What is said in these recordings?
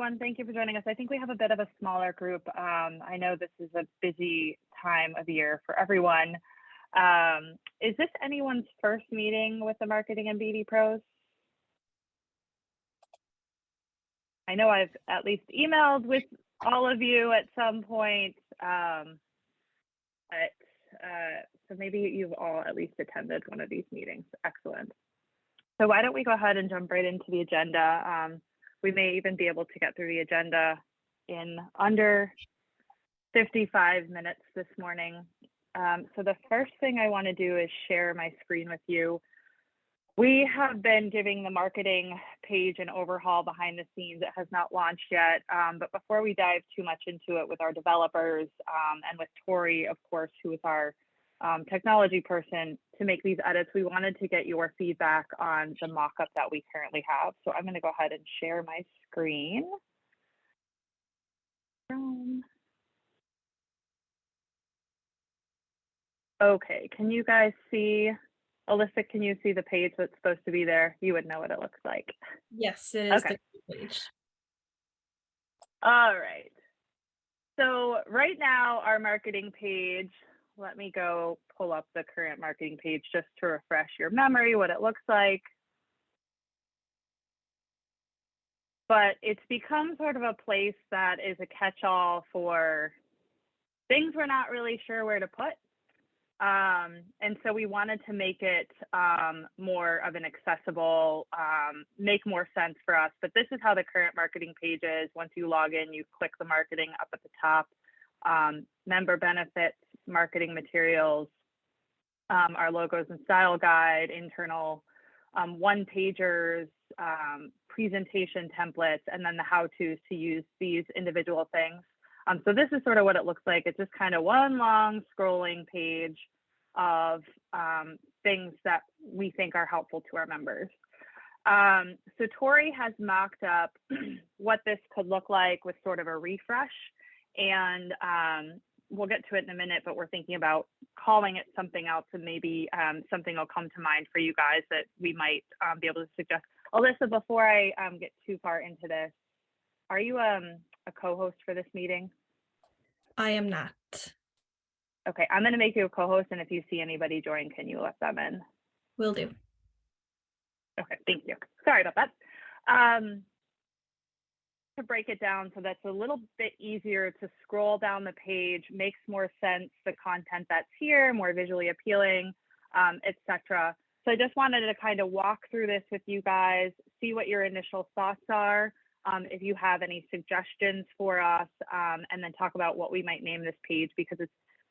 everyone. Thank you for joining us. I think we have a bit of a smaller group. I know this is a busy time of year for everyone. Is this anyone's first meeting with the Marketing and BD Pros? I know I've at least emailed with all of you at some point, so maybe you've all at least attended one of these meetings. Excellent. So why don't we go ahead and jump right into the agenda. We may even be able to get through the agenda in under 55 minutes this morning. So the first thing I want to do is share my screen with you. We have been giving the marketing page an overhaul behind the scenes. It has not launched yet, but before we dive too much into it with our developers and with Tori, of course, who is our technology person to make these edits, we wanted to get your feedback on the mock-up that we currently have. So I'm going to go ahead and share my screen. Okay, can you guys see? Alyssa, can you see the page that's supposed to be there? You would know what it looks like. Yes, it is okay. The page. All right. So right now, our marketing page, let me go pull up the current marketing page just to refresh your memory what it looks like. But it's become sort of a place that is a catch-all for things we're not really sure where to put. And so we wanted to make it more of an accessible, make more sense for us. But this is how the current marketing page is. Once you log in, you click the marketing up at the top, member benefits, marketing materials, our logos and style guide, internal one-pagers, presentation templates, and then the how-tos to use these individual things. So this is sort of what it looks like. It's just kind of one long scrolling page of things that we think are helpful to our members. So Tori has mocked up what this could look like with sort of a refresh. And we'll get to it in a minute, but we're thinking about calling it something else, and maybe something will come to mind for you guys that we might be able to suggest. Alyssa, before I get too far into this, are you a co-host for this meeting? I am not. Okay, I'm going to make you a co-host, and if you see anybody join, can you let them in? Will do. Okay, thank you. Sorry about that. To break it down so that's a little bit easier to scroll down the page, makes more sense, the content that's here, more visually appealing, etc. So I just wanted to kind of walk through this with you guys, see what your initial thoughts are, if you have any suggestions for us, and then talk about what we might name this page, because it's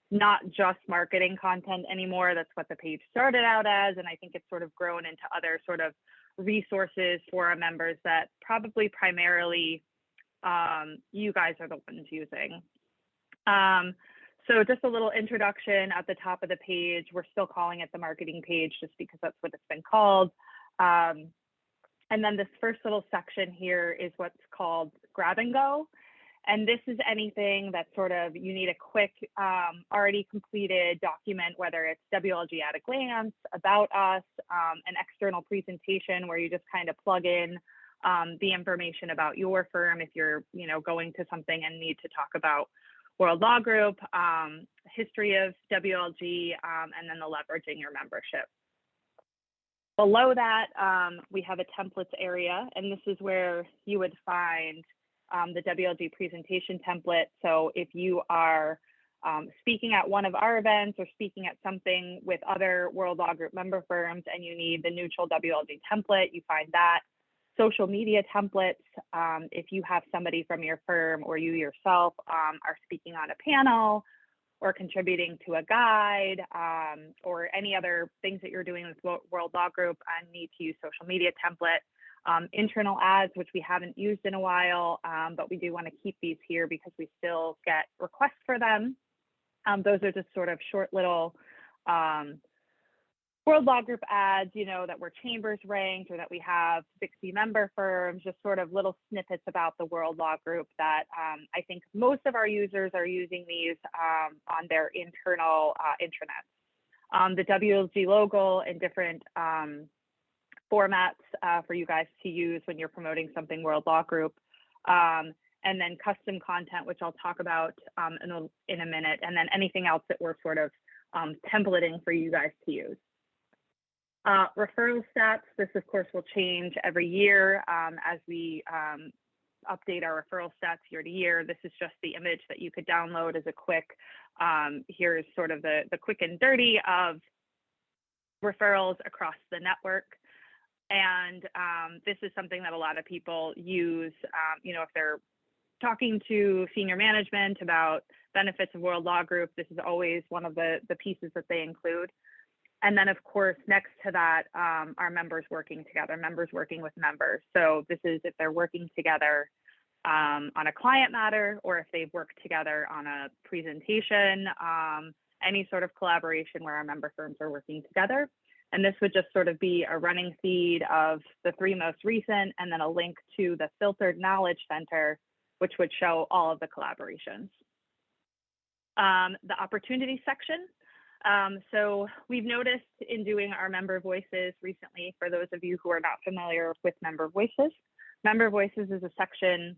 not just marketing content anymore. That's what the page started out as, and I think it's sort of grown into other sort of resources for our members that probably primarily you guys are the ones using. So just a little introduction at the top of the page. We're still calling it the marketing page just because that's what it's been called. And then this first little section here is what's called grab and go. And this is anything that sort of you need a quick, already completed document, whether it's WLG at a glance, about us, an external presentation where you just kind of plug in the information about your firm if you're going to something and need to talk about World Law Group, history of WLG, and then the leveraging your membership. Below that, we have a templates area, and this is where you would find the WLG presentation template. So if you are speaking at one of our events or speaking at something with other World Law Group member firms and you need the neutral WLG template, you find that. Social media templates, if you have somebody from your firm or you yourself are speaking on a panel or contributing to a guide or any other things that you're doing with World Law Group and need to use social media template. Internal ads, which we haven't used in a while, but we do want to keep these here because we still get requests for them. Those are just sort of short little World Law Group ads, that we're chambers ranked or that we have 60 member firms, just sort of little snippets about the World Law Group that I think most of our users are using these on their internal intranets. The WLG logo in different formats for you guys to use when you're promoting something World Law Group. and then custom content, which I'll talk about in a minute, and then anything else that we're sort of templating for you guys to use. Referral stats, this of course will change every year as we update our referral stats year to year. This is just the image that you could download as a quick, here's sort of the quick and dirty of referrals across the network. And this is something that a lot of people use, if they're talking to senior management about benefits of World Law Group, this is always one of the pieces that they include. And then, of course, next to that, are members working together, members working with members. So this is if they're working together on a client matter, or if they've worked together on a presentation, any sort of collaboration where our member firms are working together. And this would just sort of be a running feed of the 3 most recent, and then a link to the filtered knowledge center, which would show all of the collaborations. The opportunity section. So we've noticed in doing our member voices recently, for those of you who are not familiar with member voices is a section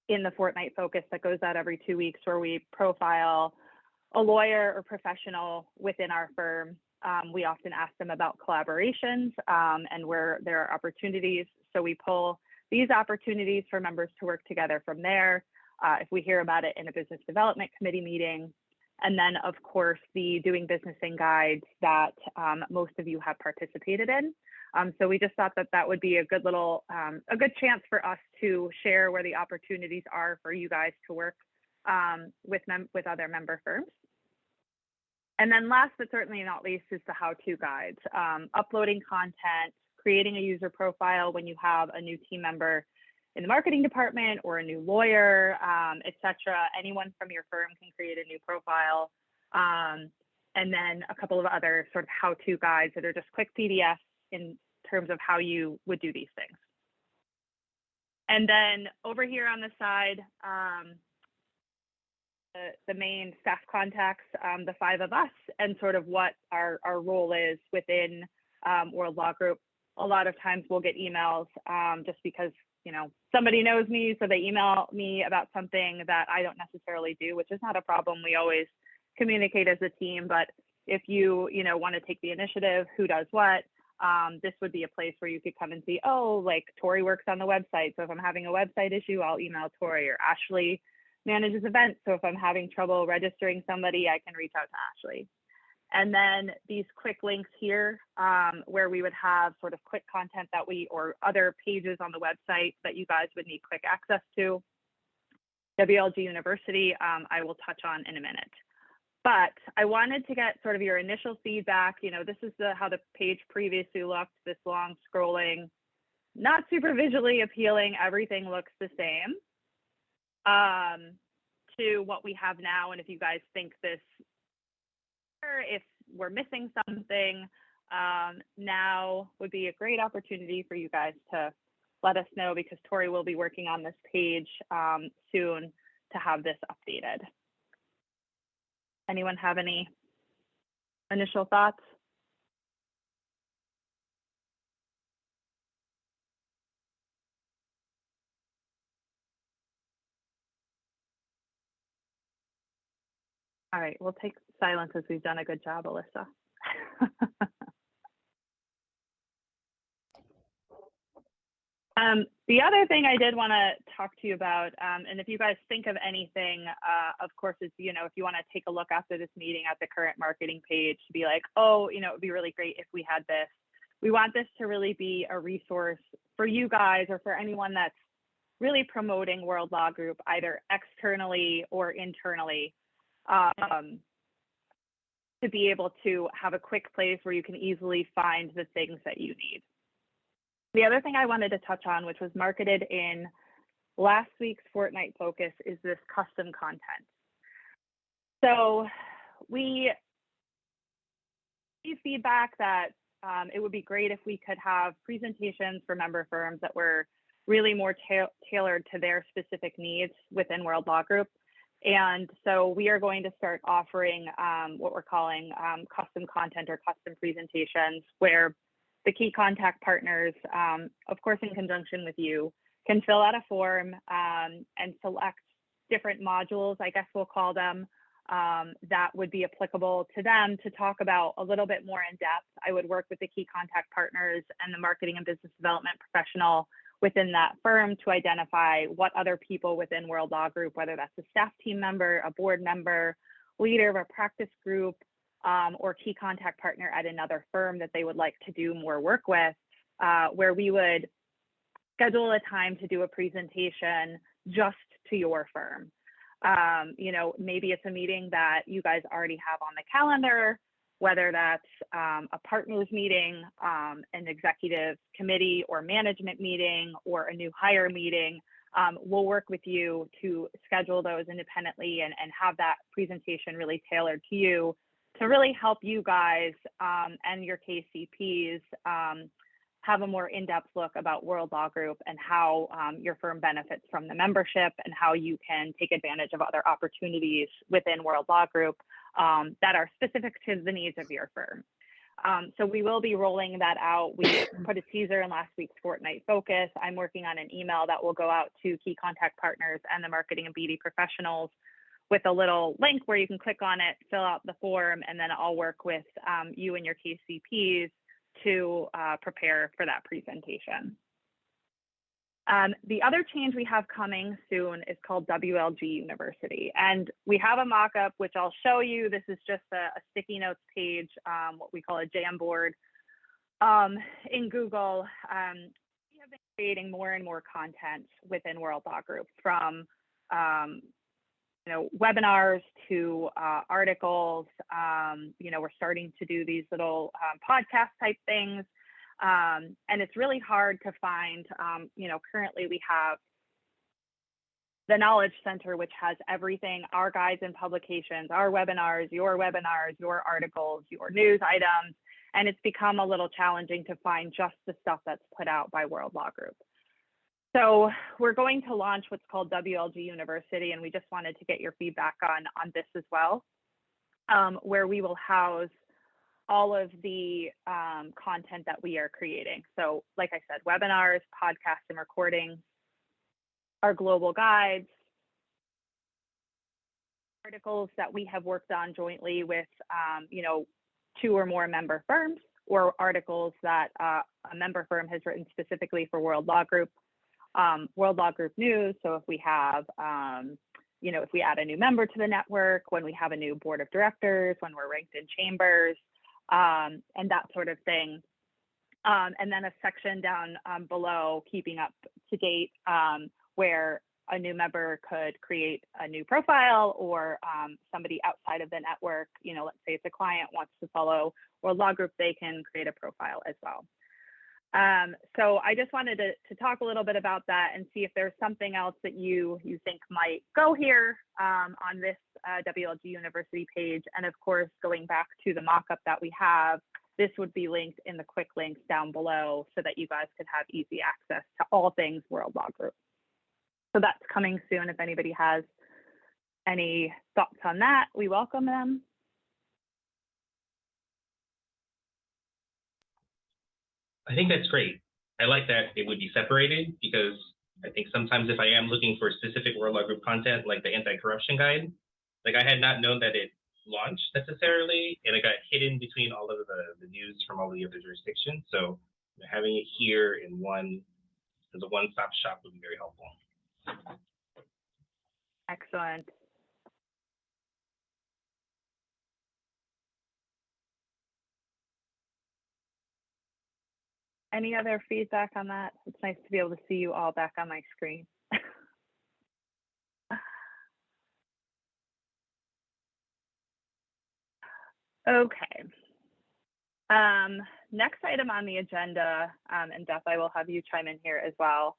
in the Fortnight Focus that goes out every 2 weeks, where we profile a lawyer or professional within our firm. We often ask them about collaborations and where there are opportunities. So we pull these opportunities for members to work together from there. If we hear about it in a business development committee meeting, and then of course the doing business in guides that most of you have participated in. So we just thought that that would be a good little, a good chance for us to share where the opportunities are for you guys to work with other member firms. And then last but certainly not least is the how-to guides, uploading content, creating a user profile when you have a new team member in the marketing department or a new lawyer, etc. Anyone from your firm can create a new profile. And then a couple of other sort of how-to guides that are just quick PDFs in terms of how you would do these things. And then over here on the side, the main staff contacts, the 5 of us, and sort of what our role is within World Law Group. A lot of times we'll get emails just because, somebody knows me, so they email me about something that I don't necessarily do, which is not a problem. We always communicate as a team, but if you, want to take the initiative, who does what, this would be a place where you could come and see, oh, like Tori works on the website. So if I'm having a website issue, I'll email Tori, or Ashley manages events. So if I'm having trouble registering somebody, I can reach out to Ashley. And then these quick links here, where we would have sort of quick content that or other pages on the website that you guys would need quick access to. WLG University, I will touch on in a minute. But I wanted to get sort of your initial feedback. This is how the page previously looked, this long scrolling, not super visually appealing. Everything looks the same to what we have now. And if you guys think this, if we're missing something, now would be a great opportunity for you guys to let us know, because Tori will be working on this page soon to have this updated. Anyone have any initial thoughts? All right, we'll take silence as we've done a good job, Alyssa. The other thing I did want to talk to you about, and if you guys think of anything, of course, is, if you want to take a look after this meeting at the current marketing page to be like, oh, it would be really great if we had this. We want this to really be a resource for you guys, or for anyone that's really promoting World Law Group, either externally or internally, to be able to have a quick place where you can easily find the things that you need. The other thing I wanted to touch on, which was marketed in last week's Fortnight Focus, is this custom content. So we received feedback that it would be great if we could have presentations for member firms that were really more tailored to their specific needs within World Law Group. And so we are going to start offering what we're calling custom content or custom presentations, where the key contact partners, of course, in conjunction with you, can fill out a form and select different modules, I guess we'll call them, that would be applicable to them to talk about a little bit more in depth. I would work with the key contact partners and the marketing and business development professional within that firm to identify what other people within World Law Group, whether that's a staff team member, a board member, leader of a practice group, or key contact partner at another firm that they would like to do more work with, where we would schedule a time to do a presentation just to your firm. You know, maybe it's a meeting that you guys already have on the calendar, whether that's a partners meeting, an executive committee or management meeting, or a new hire meeting. We'll work with you to schedule those independently and have that presentation really tailored to you to really help you guys and your KCPs have a more in-depth look about World Law Group and how your firm benefits from the membership and how you can take advantage of other opportunities within World Law Group that are specific to the needs of your firm. So we will be rolling that out. We put a teaser in last week's Fortnight Focus. I'm working on an email that will go out to key contact partners and the marketing and BD professionals with a little link where you can click on it, fill out the form, and then I'll work with you and your KCPs to prepare for that presentation. The other change we have coming soon is called WLG University. And we have a mock-up, which I'll show you. This is just a sticky notes page, what we call a Jamboard in Google. We have been creating more and more content within World Law Group, from you know, webinars to articles. You know, we're starting to do these little podcast type things. And it's really hard to find, you know, currently we have the Knowledge Center, which has everything, our guides and publications, our webinars, your articles, your news items. And it's become a little challenging to find just the stuff that's put out by World Law Group. So we're going to launch what's called WLG University, and we just wanted to get your feedback on this as well, where we will house all of the content that we are creating. So like I said, webinars, podcasts, and recordings, our global guides, articles that we have worked on jointly with, you know, 2 or more member firms, or articles that a member firm has written specifically for World Law Group. World Law Group news. So if we have, you know, if we add a new member to the network, when we have a new board of directors, when we're ranked in chambers, and that sort of thing. And then a section down below, keeping up to date, where a new member could create a new profile, or somebody outside of the network, you know, let's say it's a client wants to follow World Law Group, they can create a profile as well. So I just wanted to talk a little bit about that and see if there's something else that you think might go here on this WLG University page. And of course, going back to the mock-up that we have, this would be linked in the quick links down below so that you guys could have easy access to all things World Law Group. So that's coming soon. If anybody has any thoughts on that, we welcome them. I think that's great. I like that it would be separated, because I think sometimes if I am looking for specific World Law Group content, like the anti-corruption guide, like I had not known that it launched necessarily, and it got hidden between all of the news from all the other jurisdictions. So having it here in one, as a one-stop shop, would be very helpful. Excellent. Any other feedback on that? It's nice to be able to see you all back on my screen. Okay. Next item on the agenda, and Beth, I will have you chime in here as well.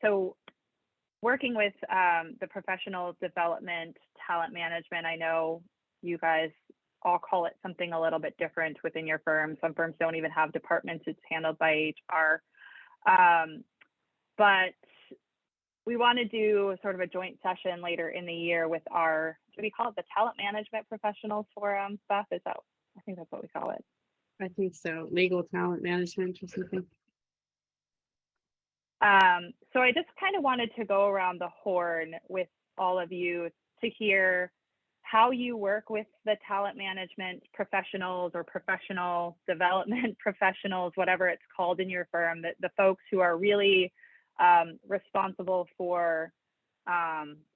So working with the professional development, talent management, I know you guys all call it something a little bit different within your firm. Some firms don't even have departments, it's handled by HR. But we want to do sort of a joint session later in the year with our, do we call it the Talent Management Professionals Forum, Beth? Is that, I think that's what we call it. I think so. Legal talent management or something. So I just kind of wanted to go around the horn with all of you to hear how you work with the talent management professionals or professional development professionals, whatever it's called in your firm, the folks who are really responsible for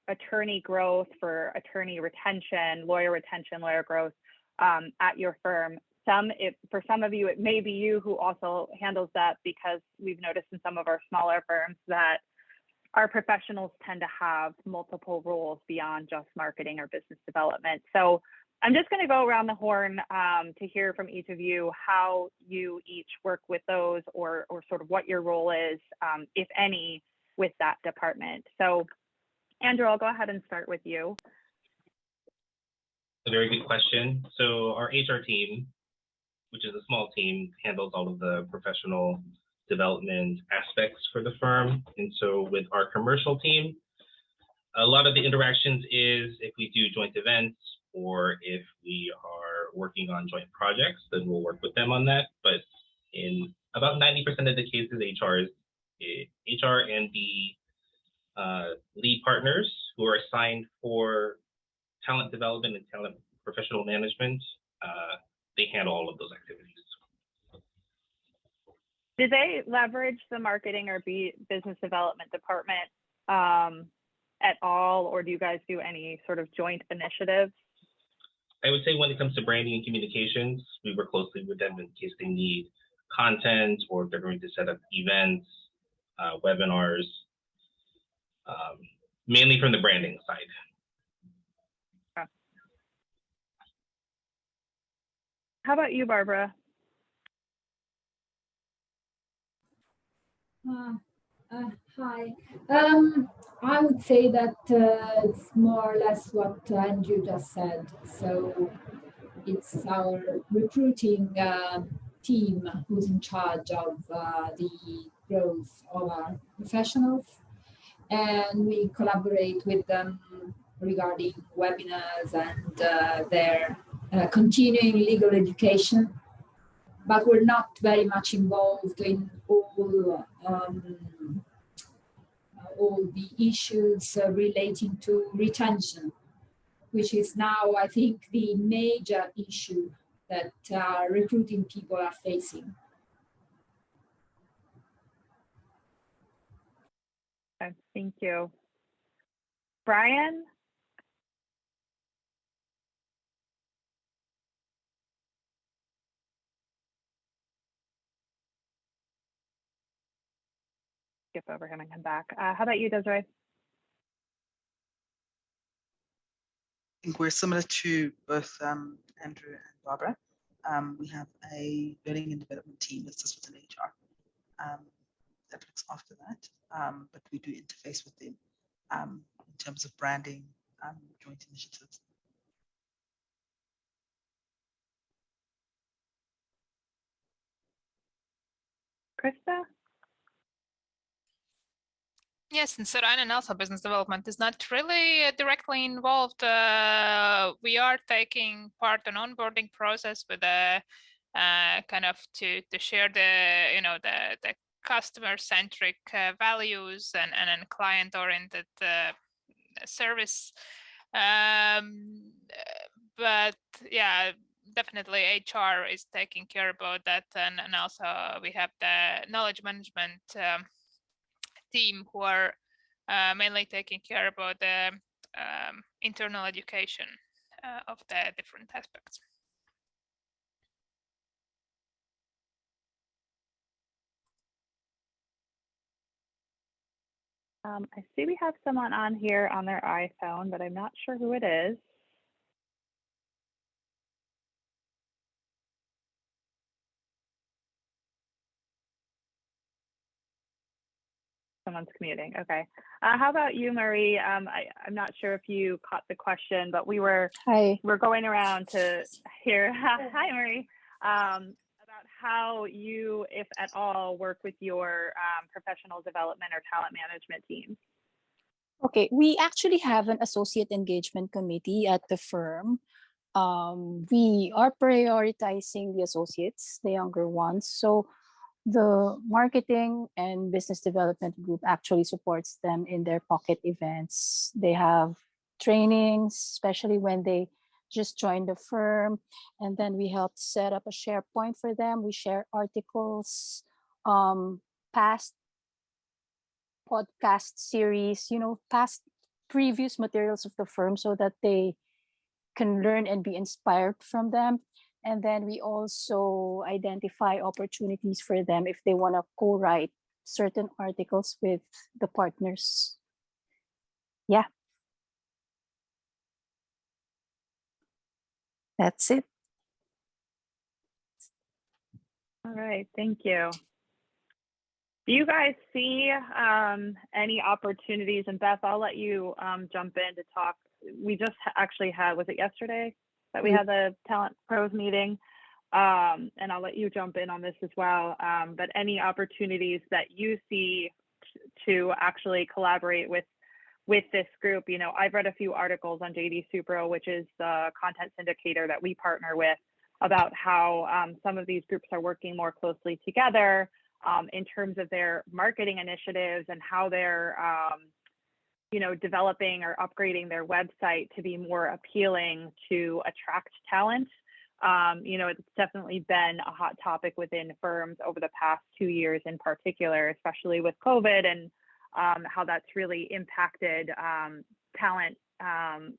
attorney growth, for attorney retention, lawyer growth at your firm. For some of you, it may be you who also handles that, because we've noticed in some of our smaller firms that our professionals tend to have multiple roles beyond just marketing or business development. So I'm just going to go around the horn to hear from each of you how you each work with those, or sort of what your role is, if any, with that department. So Andrew, I'll go ahead and start with you. A very good question. So our HR team, which is a small team, handles all of the professional development aspects for the firm. And so with our commercial team, a lot of the interactions is if we do joint events or if we are working on joint projects, then we'll work with them on that. But in about 90% of the cases, HR and the lead partners who are assigned for talent development and talent professional management, they handle all of those activities. Do they leverage the marketing or business development department at all, or do you guys do any sort of joint initiatives? I would say when it comes to branding and communications, we work closely with them in case they need content or if they're going to set up events, webinars, mainly from the branding side. Okay. How about you, Barbara? Hi. I would say that it's more or less what Andrew just said. So it's our recruiting team who's in charge of the growth of our professionals. And we collaborate with them regarding webinars and their continuing legal education. But we're not very much involved in all the issues relating to retention, which is now, I think, the major issue that recruiting people are facing. Okay, thank you. Brian? Skip over him and come back. How about you, Desiree? I think we're similar to both Andrew and Barbara. We have a learning and development team that's just within HR that looks after that, but we do interface with them in terms of branding, joint initiatives. Krista? Yes, in Serena and also business development is not really directly involved. We are taking part in onboarding process with a kind of to share the customer centric values and client oriented service. But yeah, definitely HR is taking care about that, and also we have the knowledge management team who are mainly taking care about the internal education of the different aspects. I see we have someone on here on their iPhone, but I'm not sure who it is. Someone's commuting. Okay. How about you, Marie? I'm not sure if you caught the question, but we're going around to hear. Hi, Marie. About how you, if at all, work with your professional development or talent management teams. Okay, we actually have an associate engagement committee at the firm. We are prioritizing the associates, the younger ones. So The marketing and business development group actually supports them in their pocket events. They have trainings, especially when they just joined the firm. And then we helped set up a SharePoint for them. We share articles, past podcast series, past previous materials of the firm so that they can learn and be inspired from them. And then we also identify opportunities for them if they want to co-write certain articles with the partners. Yeah. That's it. All right, thank you. Do you guys see any opportunities? And Beth, I'll let you jump in to talk. We just actually had, was it yesterday that we had the Talent Pros meeting? And I'll let you jump in on this as well. But any opportunities that you see to actually collaborate with this group? I've read a few articles on JD Supro, which is the content syndicator that we partner with, about how some of these groups are working more closely together in terms of their marketing initiatives and how they're developing or upgrading their website to be more appealing to attract talent. It's definitely been a hot topic within firms over the past 2 years in particular, especially with COVID, and how that's really impacted talent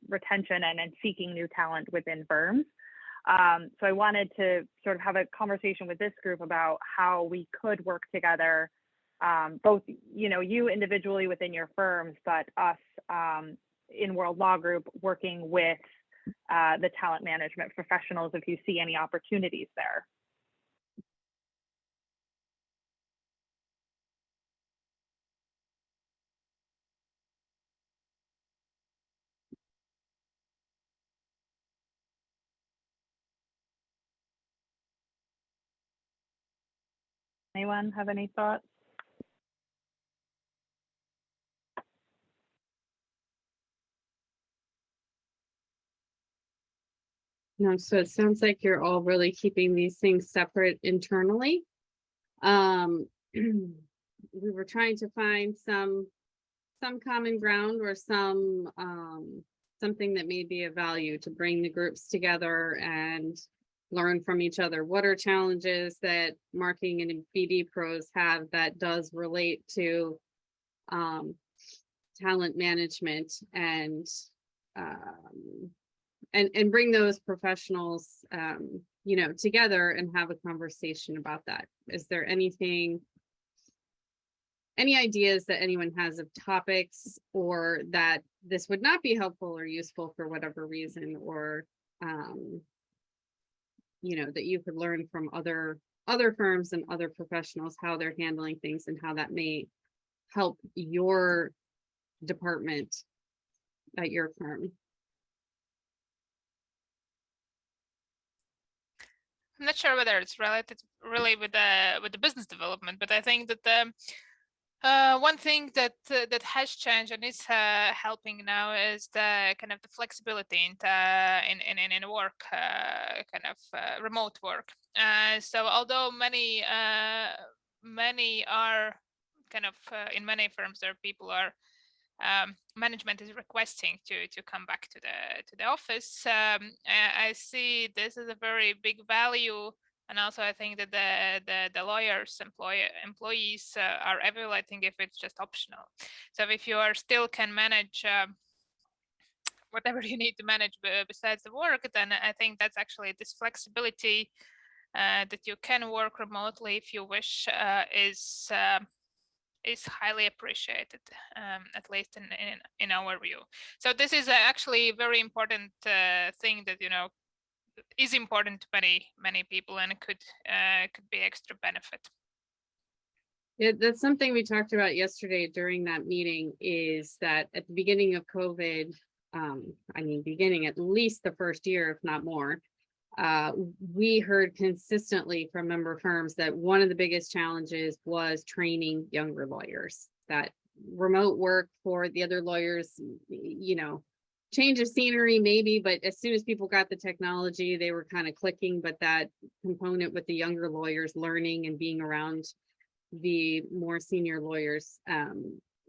retention and seeking new talent within firms. So I wanted to sort of have a conversation with this group about how we could work together, both, you individually within your firms, but us in World Law Group working with the talent management professionals, if you see any opportunities there. Anyone have any thoughts? No, so it sounds like you're all really keeping these things separate internally. We were trying to find some common ground or something that may be of value to bring the groups together and learn from each other. What are challenges that marketing and BD pros have that does relate to talent management, and bring those professionals together and have a conversation about that. Is there any ideas that anyone has of topics, or that this would not be helpful or useful for whatever reason, or that you could learn from other firms and other professionals, how they're handling things and how that may help your department at your firm? I'm not sure whether it's related really with the business development, but I think that the one thing that has changed and is helping now is the kind of the flexibility in work, remote work. So although many are kind of in many firms, there people are management is requesting to come back to the office. I see this as a very big value. And also, I think that the lawyers, employees are evaluating if it's just optional. So if you are still can manage whatever you need to manage besides the work, then I think that's actually this flexibility that you can work remotely if you wish is highly appreciated, at least in our view. So this is actually a very important thing that is important to many people, and it could be extra benefit. Yeah, that's something we talked about yesterday during that meeting, is that at the beginning of COVID, beginning at least the first year, if not more, we heard consistently from member firms that one of the biggest challenges was training younger lawyers, that remote work for the other lawyers, change of scenery maybe, but as soon as people got the technology, they were kind of clicking. But that component with the younger lawyers learning and being around the more senior lawyers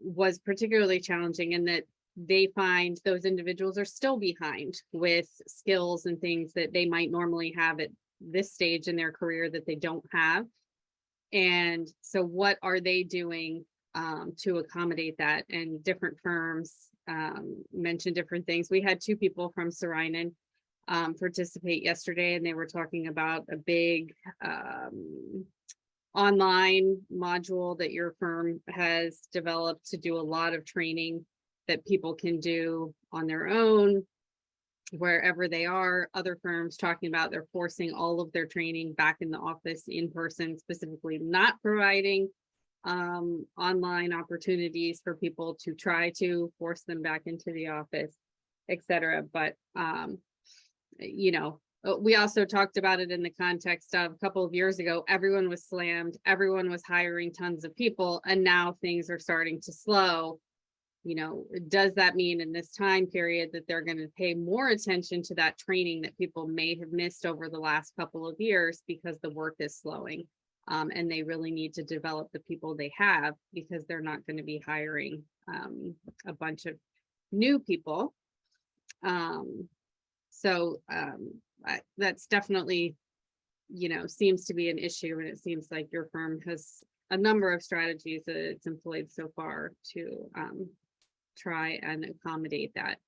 was particularly challenging, in that they find those individuals are still behind with skills and things that they might normally have at this stage in their career that they don't have. And so what are they doing to accommodate that? And different firms mentioned different things. We had two people from Sarinen participate yesterday, and they were talking about a big online module that your firm has developed to do a lot of training that people can do on their own wherever they are. Other firms talking about they're forcing all of their training back in the office in person, specifically not providing online opportunities for people to try to force them back into the office, etc. But you know, we also talked about it in the context of a couple of years ago, everyone was slammed, everyone was hiring tons of people, and now things are starting to slow. You know, does that mean in this time period that they're going to pay more attention to that training that people may have missed over the last couple of years because the work is slowing? And they really need to develop the people they have, because they're not going to be hiring a bunch of new people. That's definitely, you know, seems to be an issue, and it seems like your firm has a number of strategies that it's employed so far to try and accommodate that.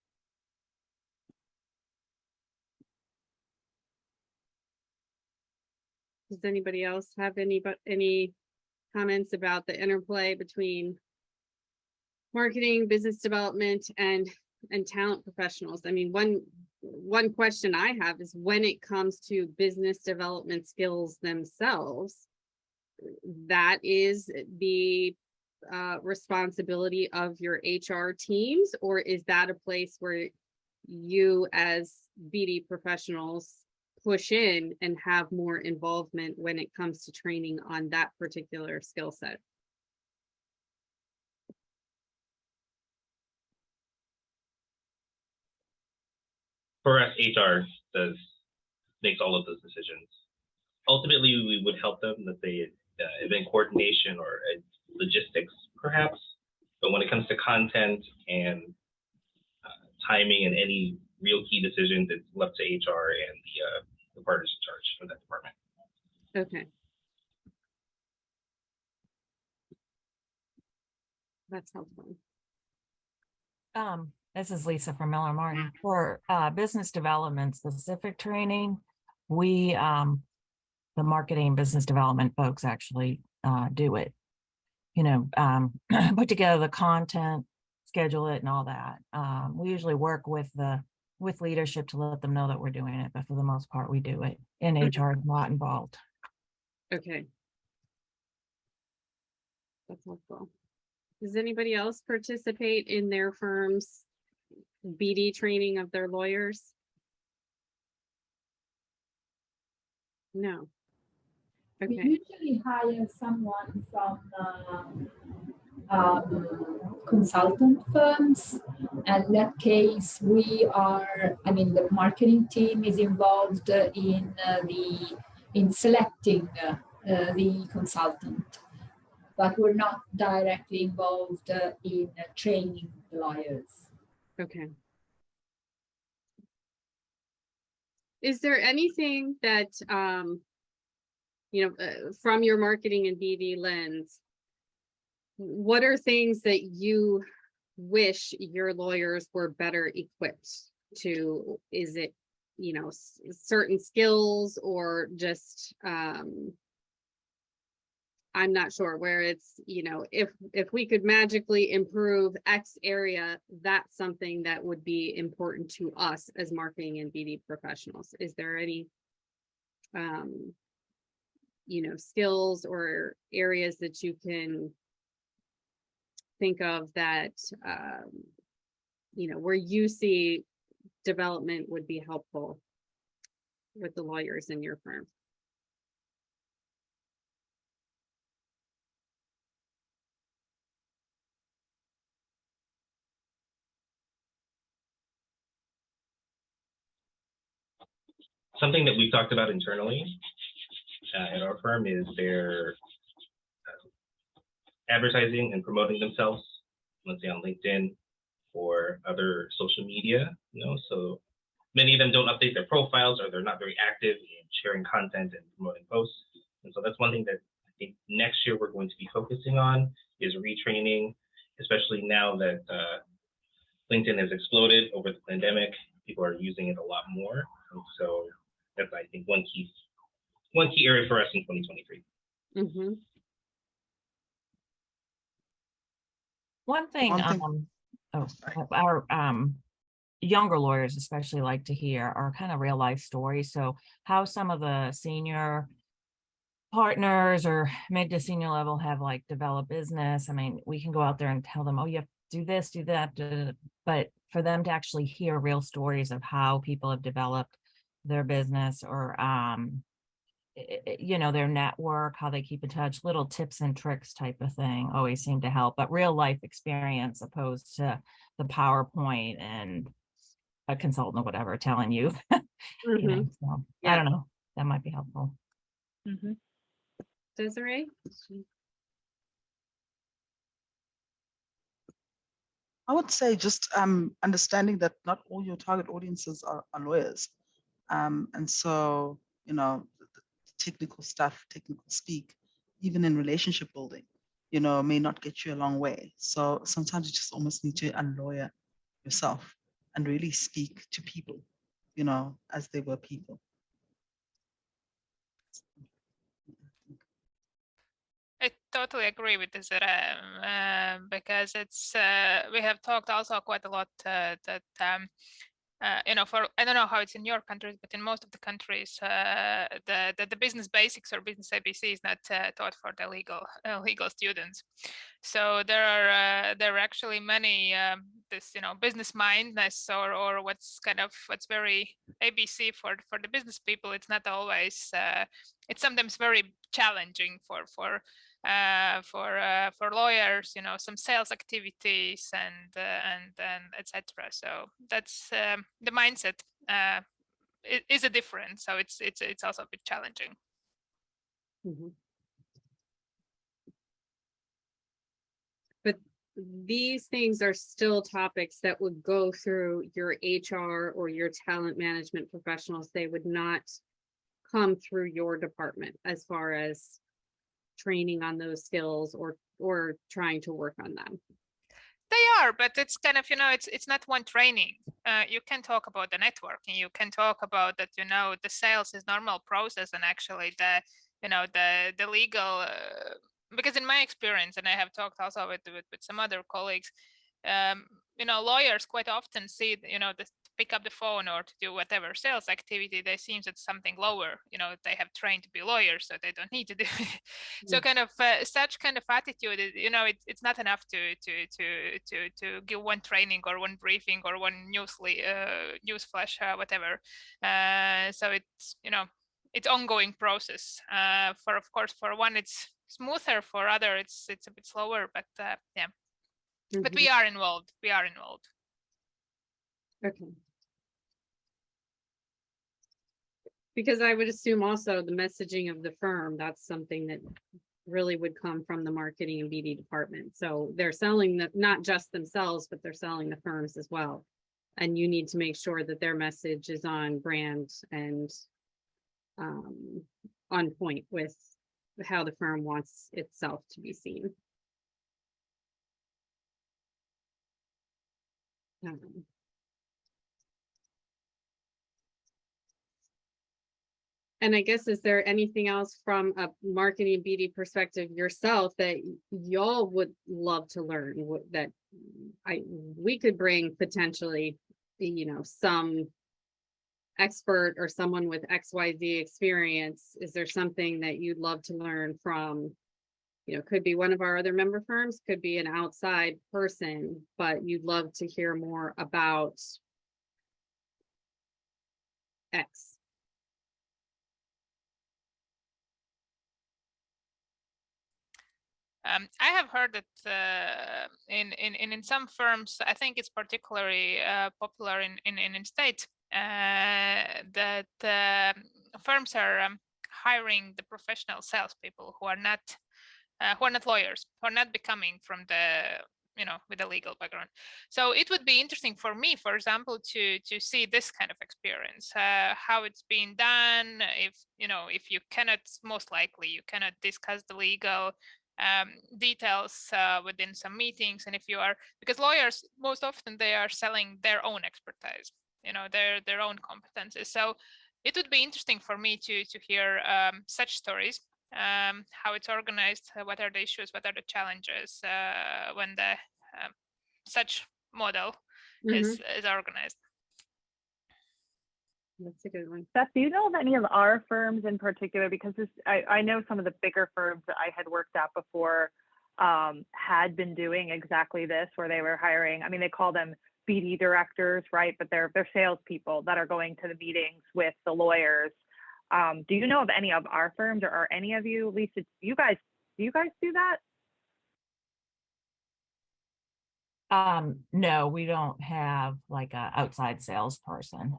Does anybody else have any comments about the interplay between marketing, business development, and talent professionals? I mean, one question I have is, when it comes to business development skills themselves, that is the responsibility of your HR teams, or is that a place where you as BD professionals push in and have more involvement when it comes to training on that particular skill set? For us, HR makes all of those decisions. Ultimately, we would help them, let's say event coordination or logistics, perhaps. But when it comes to content and timing and any real key decisions, it's left to HR and the partners in charge for that department. Okay. That's helpful. This is Lisa from Miller Martin. For business development specific training, we, the marketing business development folks actually do it. You know, put together the content, schedule it, and all that. We usually work with leadership to let them know that we're doing it, but for the most part, we do it. And HR is not involved. Okay. That's helpful. Does anybody else participate in their firm's BD training of their lawyers? No. We Okay. usually hire someone from consultant firms. And in that case, the marketing team is involved in selecting the consultant, but we're not directly involved in training the lawyers. Okay. Is there anything that, from your marketing and BD lens, what are things that you wish your lawyers were better equipped to? Is it, certain skills, or just, I'm not sure, where it's, if we could magically improve X area, that's something that would be important to us as marketing and BD professionals. Is there any, skills or areas that you can think of that, where you see development would be helpful with the lawyers in your firm? something that we've talked about internally at our firm is their advertising and promoting themselves, let's say on LinkedIn or other social media, so many of them don't update their profiles, or they're not very active in sharing content and promoting posts. And so that's one thing that I think next year we're going to be focusing on is retraining, especially now that LinkedIn has exploded over the pandemic. People are using it a lot more. And so that's, I think, one key area for us in 2023. Mm-hmm. One thing, our younger lawyers especially like to hear are kind of real life stories. So how some of the senior partners or mid to senior level have like developed business. I mean, we can go out there and tell them, oh, you have to do this, do that, but for them to actually hear real stories of how people have developed their business or their network, how they keep in touch, little tips and tricks type of thing always seem to help, but real life experience opposed to the PowerPoint and a consultant or whatever telling you, so I don't know, that might be helpful. Mm-hmm. Desiree? I would say just understanding that not all your target audiences are lawyers. And so, the technical stuff, technical speak, even in relationship building, may not get you a long way. So sometimes you just almost need to unlawyer yourself and really speak to people, as they were people. I totally agree with this, because it's we have talked also quite a lot that for I don't know how it's in your countries, but in most of the countries, the business basics or business ABC is not taught for the legal students. So there are actually many this business mindness or what's very ABC for the business people. It's not always it's sometimes very challenging for lawyers, some sales activities and etc. So that's the mindset is a difference. So it's also a bit challenging. Mm-hmm. But these things are still topics that would go through your HR or your talent management professionals. They would not come through your department as far as training on those skills or trying to work on them. They are, but it's kind of, it's not one training. You can talk about the networking. You can talk about that, the sales is normal process, and actually the legal, because in my experience, and I have talked also with some other colleagues, lawyers quite often see, to pick up the phone or to do whatever sales activity, they seem it's something lower. They have trained to be lawyers, so they don't need to do it. So kind of such kind of attitude, it's not enough to give one training or one briefing or one news flash, whatever. So it's ongoing process. Of course, for one it's smoother, for other it's a bit slower, but yeah. Mm-hmm. But we are involved. Okay. Because I would assume also the messaging of the firm, that's something that really would come from the marketing and BD department. So they're selling not just themselves, but they're selling the firms as well. And you need to make sure that their message is on brand and on point with how the firm wants itself to be seen. And I guess, is there anything else from a marketing BD perspective yourself that y'all would love to learn that we could bring potentially, some expert or someone with XYZ experience? Is there something that you'd love to learn from, could be one of our other member firms, could be an outside person, but you'd love to hear more about X? I have heard that in some firms, I think it's particularly popular in States. that firms are hiring the professional salespeople who are not lawyers, who are not becoming from the with a legal background. So it would be interesting for me, for example, to see this kind of experience, how it's being done. If you cannot, most likely you cannot discuss the legal details within some meetings, and if you are, because lawyers most often they are selling their own expertise, their own competences. So it would be interesting for me to hear such stories, how it's organized, what are the issues, what are the challenges when the such model is organized. That's a good one. Beth, do you know of any of our firms in particular? Because I know some of the bigger firms that I had worked at before had been doing exactly this, where they were hiring, I mean, they call them BD directors, right? But they're salespeople that are going to the meetings with the lawyers. Do you know of any of our firms, or are any of you, Lisa, do you guys do that? No, we don't have like a outside salesperson.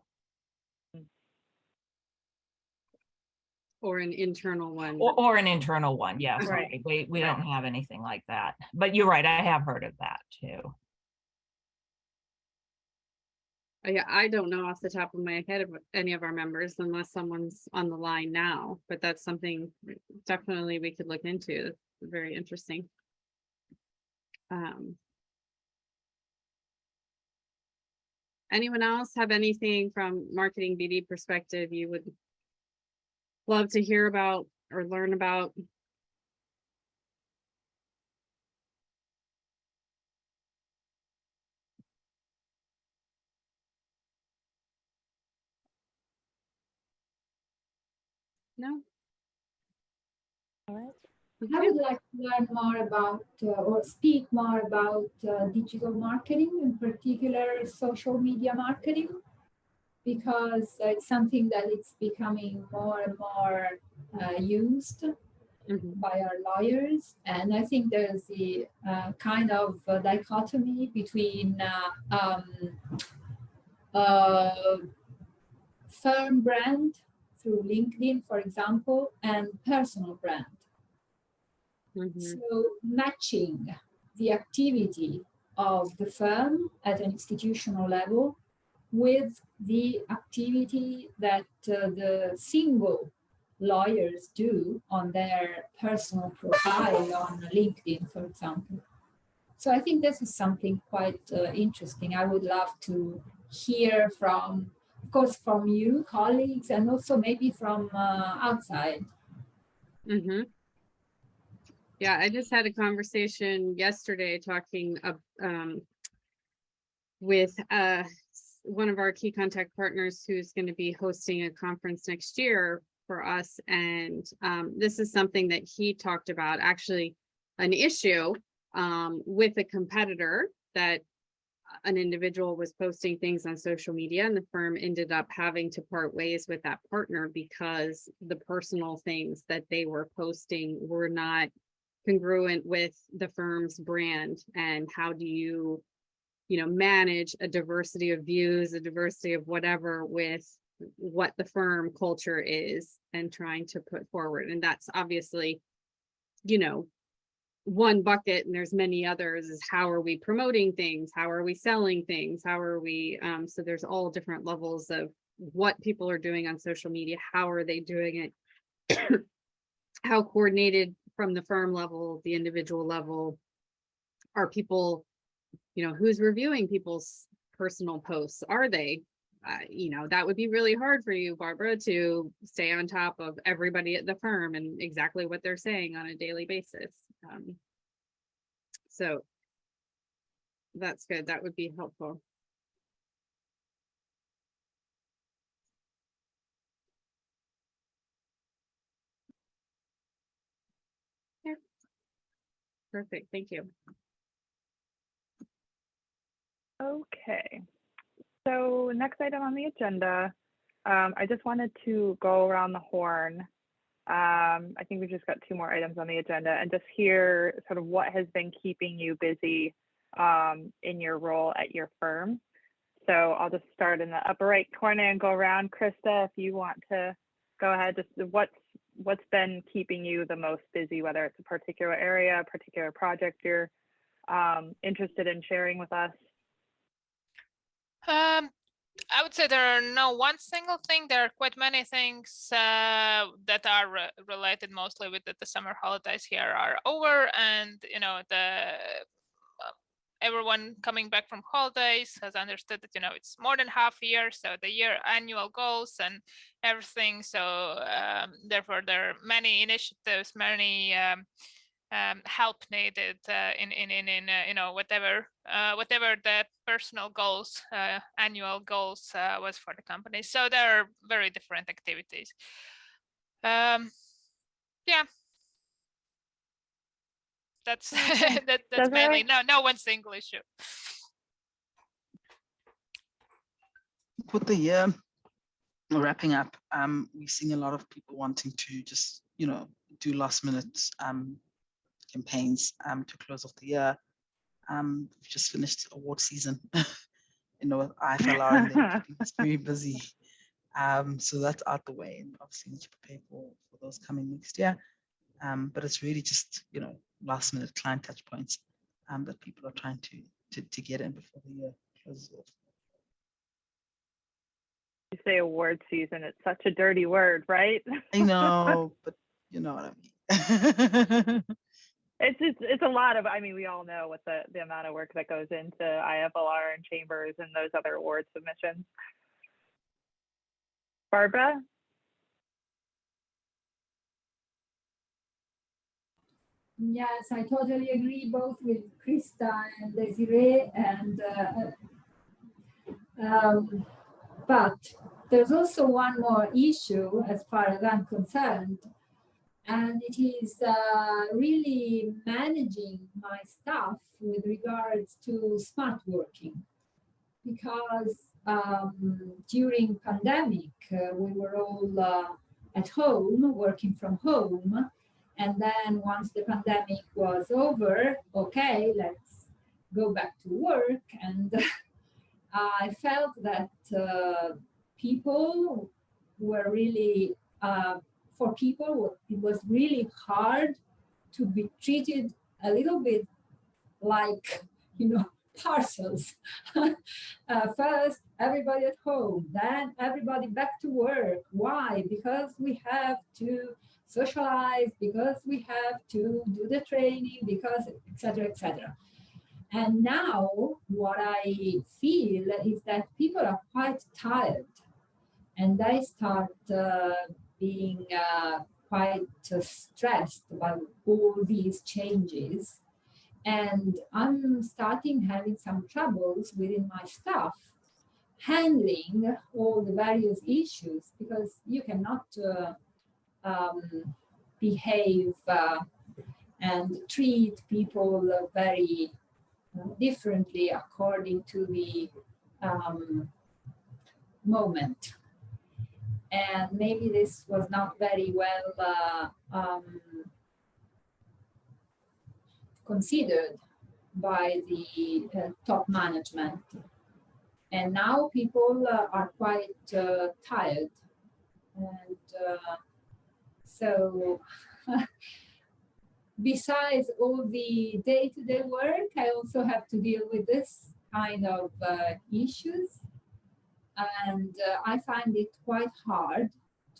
Or an internal one. Or an internal one, yes. Right. We don't have anything like that. But you're right, I have heard of that too. Yeah, I don't know off the top of my head of any of our members unless someone's on the line now, but that's something definitely we could look into. It's very interesting. Anyone else have anything from marketing BD perspective you would love to hear about or learn about? No? All right. I would like to learn more about or speak more about digital marketing, in particular social media marketing, because it's something that it's becoming more and more used by our lawyers. And I think there's the kind of dichotomy between firm brand through LinkedIn, for example, and personal brand. So matching the activity of the firm at an institutional level with the activity that the single lawyers do on their personal profile on LinkedIn, for example. So I think this is something quite interesting. I would love to hear from, of course, from you, colleagues, and also maybe from outside. Yeah, I just had a conversation yesterday talking with one of our key contact partners who's going to be hosting a conference next year for us. And this is something that he talked about, actually an issue with a competitor, that an individual was posting things on social media and the firm ended up having to part ways with that partner because the personal things that they were posting were not congruent with the firm's brand. And how do you manage a diversity of views, a diversity of whatever with what the firm culture is and trying to put forward. And that's obviously, one bucket, and there's many others, is how are we promoting things? How are we selling things? How are we, so there's all different levels of what people are doing on social media. How are they doing it? How coordinated from the firm level, the individual level, are people, who's reviewing people's personal posts? Are they, that would be really hard for you, Barbara, to stay on top of everybody at the firm and exactly what they're saying on a daily basis. So that's good. That would be helpful. Yeah. Perfect. Thank you. Okay. So next item on the agenda, I just wanted to go around the horn. I think we've just got 2 more items on the agenda, and just hear sort of what has been keeping you busy in your role at your firm. So I'll just start in the upper right corner and go around. Krista, if you want to go ahead, just what's been keeping you the most busy, whether it's a particular area, a particular project you're interested in sharing with us? I would say there are no one single thing. There are quite many things that are related mostly with the summer holidays here are over, and you know everyone coming back from holidays has understood that it's more than half a year, so the year annual goals and everything. So therefore, there are many initiatives, many help needed in whatever the personal goals, annual goals was for the company. So there are very different activities. Yeah, that's that's mainly no one single issue. With the year wrapping up, we're seeing a lot of people wanting to just do last minute campaigns to close off the year. We've just finished award season, with IFLR, and they're keeping us very busy. So that's out the way, and obviously need to prepare for those coming next year. But it's really just last minute client touch points that people are trying to get in before the year closes off. You say award season, it's such a dirty word, right? I know, but you know what I mean. It's a lot of, we all know what the amount of work that goes into IFLR and chambers and those other award submissions. Barbara? Yes, I totally agree both with Krista and Desiree, and but there's also one more issue as far as I'm concerned, and it is really managing my staff with regards to smart working, because during pandemic we were all at home, working from home, and then once the pandemic was over, okay, let's go back to work. And I felt that people were really, for people, it was really hard to be treated a little bit like, parcels. First, everybody at home, then everybody back to work. Why? Because we have to socialize, because we have to do the training, because etc., etc. And now what I feel is that people are quite tired, and they start being quite stressed by all these changes. And I'm starting having some troubles within my staff handling all the various issues, because you cannot behave and treat people very differently according to the moment. And maybe this was not very well considered by the top management. And now people are quite tired. And so besides all the day-to-day work, I also have to deal with this kind of issues. And I find it quite hard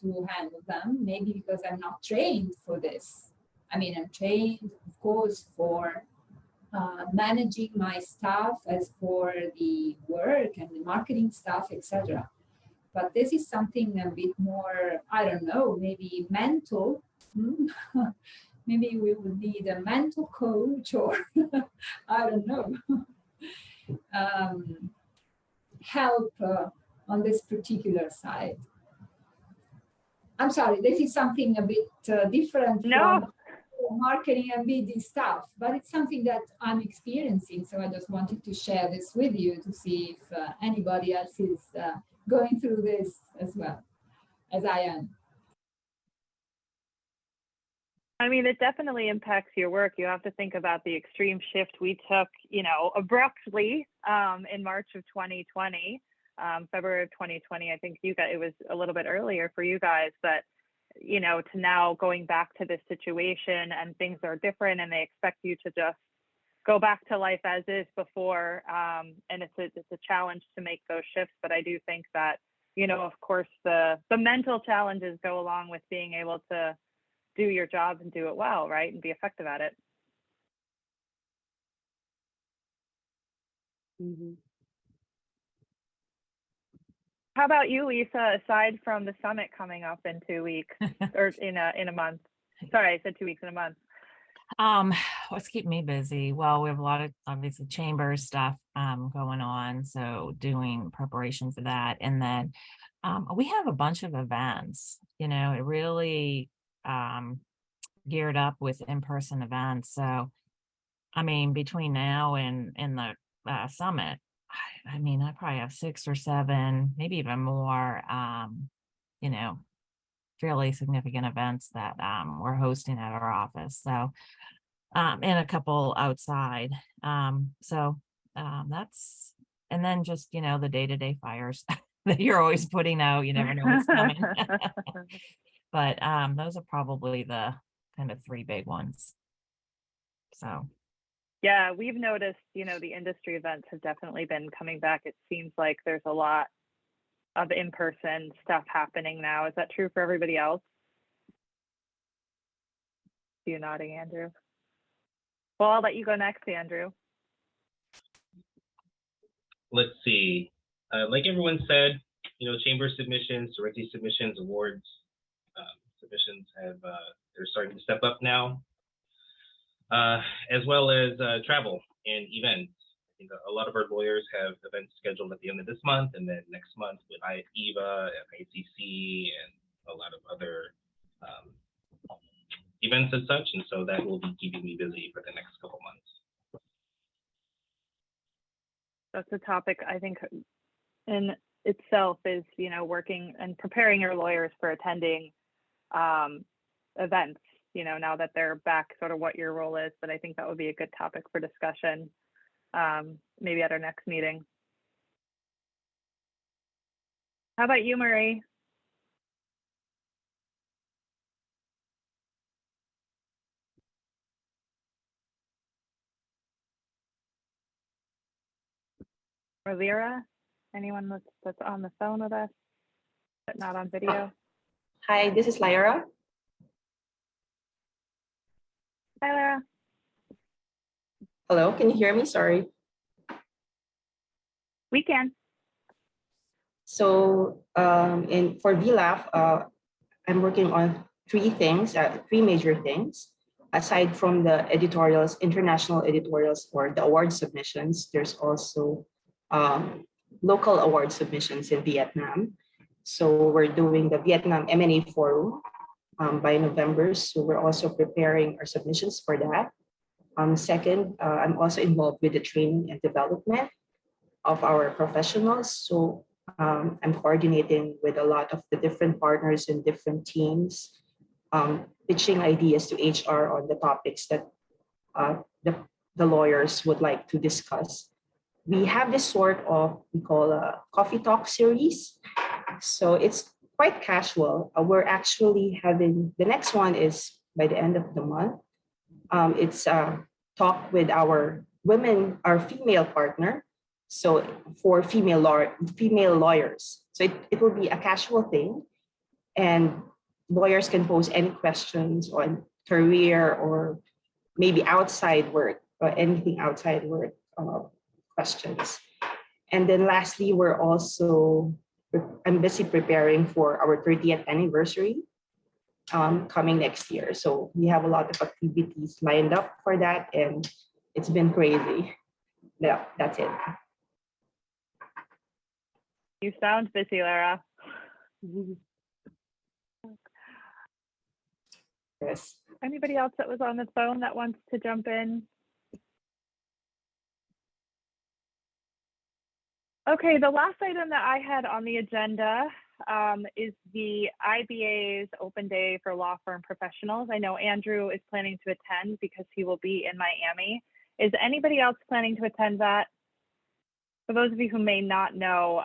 to handle them, maybe because I'm not trained for this. I'm trained, of course, for managing my staff, as for the work and the marketing stuff, etc. But this is something a bit more, I don't know, maybe mental. Maybe we would need a mental coach, or I don't know, help on this particular side. I'm sorry, this is something a bit different from marketing and BD stuff, but it's something that I'm experiencing. So I just wanted to share this with you to see if anybody else is going through this as well as I am. I mean, it definitely impacts your work. You have to think about the extreme shift we took, you know, abruptly in March of 2020, February of 2020. I think you guys, it was a little bit earlier for you guys, but you know, to now going back to this situation and things are different and they expect you to just go back to life as is before. And it's a challenge to make those shifts. But I do think that, you know, of course, the mental challenges go along with being able to do your job and do it well, right? And be effective at it. Mhm. How about you, Lisa, aside from the summit coming up in 2 weeks or in a month? Sorry, I said 2 weeks in a month. What's keeping me busy? Well, we have a lot of obviously chamber stuff going on, so doing preparation for that. And then we have a bunch of events, you know, it really geared up with in-person events. So I mean, between now and the summit, I mean, I probably have 6 or 7, maybe even more, you know, fairly significant events that we're hosting at our office. So, and a couple outside. That's, and then just, you know, the day-to-day fires that you're always putting out, you never know what's coming. But those are probably the kind of 3 big ones. So. Yeah, we've noticed, you know, the industry events have definitely been coming back. It seems like there's a lot of in-person stuff happening now. Is that true for everybody else? You nodding, Andrew? Well, I'll let you go next, Andrew. Let's see. Like everyone said, you know, chamber submissions, directly submissions, awards submissions have they're starting to step up now, as well as travel and events. I think a lot of our lawyers have events scheduled at the end of this month, and then next month with IEVA and ICC and a lot of other events as such. And so that will be keeping me busy for the next couple months. That's a topic I think in itself is, you know, working and preparing your lawyers for attending events, you know, now that they're back, sort of what your role is. But I think that would be a good topic for discussion, maybe at our next meeting. How about you, Marie? Or Lyra? Anyone that's on the phone with us, but not on video? Hi, this is Lyra. Hi, Lyra. Hello, can you hear me? Sorry. We can. So for VLAF, I'm working on 3 things, 3 major things. Aside from the editorials, international editorials or the award submissions, there's also local award submissions in Vietnam. So we're doing the Vietnam M&A Forum by November. So we're also preparing our submissions for that. Second, I'm also involved with the training and development of our professionals. So I'm coordinating with a lot of the different partners and different teams, pitching ideas to HR on the topics that the lawyers would like to discuss. We have this sort of, we call a coffee talk series. So it's quite casual. We're actually having, the next one is by the end of the month. It's a talk with our female partner. So for female lawyers. So it will be a casual thing, and lawyers can pose any questions on career or maybe outside work or anything outside work questions. And then lastly, I'm busy preparing for our 30th anniversary coming next year. So we have a lot of activities lined up for that, and it's been crazy. Yeah, that's it. You sound busy, Lara. Yes. Anybody else that was on the phone that wants to jump in? Okay, the last item that I had on the agenda is the IBA's open day for law firm professionals. I know Andrew is planning to attend because he will be in Miami. Is anybody else planning to attend that? For those of you who may not know,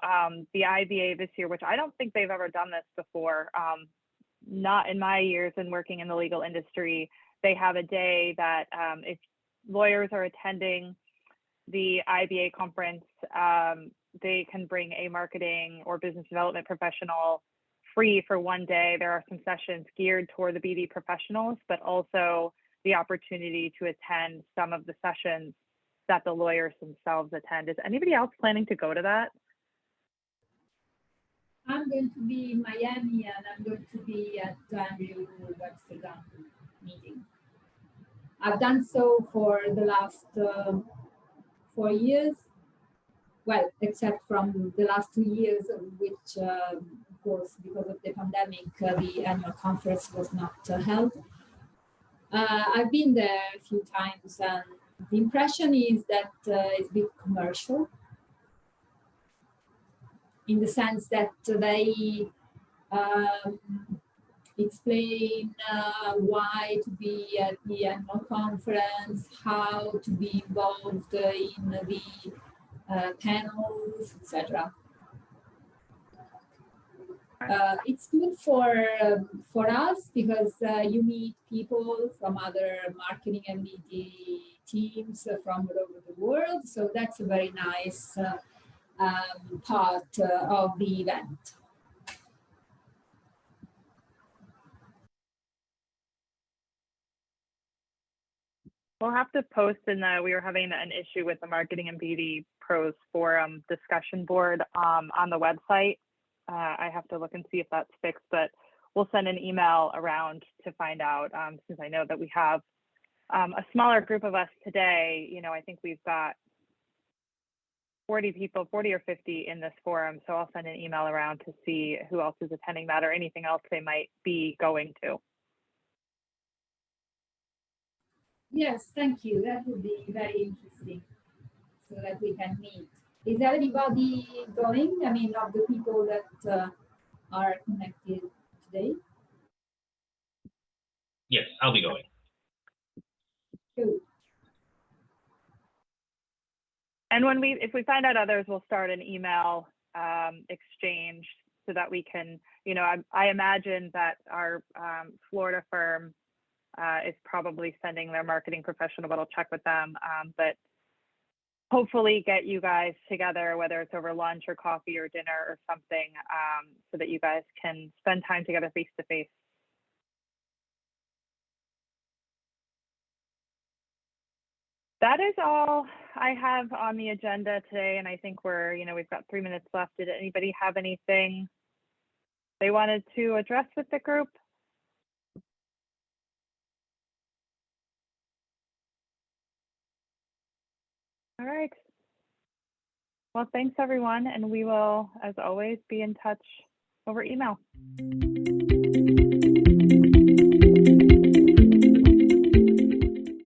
the IBA this year, which I don't think they've ever done this before, not in my years in working in the legal industry, they have a day that if lawyers are attending the IBA conference, they can bring a marketing or business development professional free for one day. There are some sessions geared toward the BD professionals, but also the opportunity to attend some of the sessions that the lawyers themselves attend. Is anybody else planning to go to that? I'm going to be in Miami and I'm going to be at Andrew Amsterdam meeting. I've done so for the last 4 years. Well, except from the last 2 years, which, of course, because of the pandemic, the annual conference was not held. I've been there a few times, and the impression is that it's a bit commercial, in the sense that they explain why to be at the annual conference, how to be involved in the panels, etc. It's good for us because you meet people from other marketing and BD teams from all over the world. So that's a very nice part of the event. We'll have to post in the, we were having an issue with the Marketing and BD Pros Forum discussion board on the website. I have to look and see if that's fixed, but we'll send an email around to find out, since I know that we have a smaller group of us today. You know, I think we've got 40 people, 40 or 50 in this forum. So I'll send an email around to see who else is attending that or anything else they might be going to. Yes, thank you. That would be very interesting so that we can meet. Is everybody going? I mean, of the people that are connected today? Yes, I'll be going. Good. And when if we find out others, we'll start an email exchange so that we can, you know, I imagine that our Florida firm is probably sending their marketing professional, but I'll check with them. But hopefully get you guys together, whether it's over lunch or coffee or dinner or something, so that you guys can spend time together face to face. That is all I have on the agenda today. And I think we're, you know, we've got 3 minutes left. Did anybody have anything they wanted to address with the group? All right. Well, thanks everyone. And we will, as always, be in touch over email.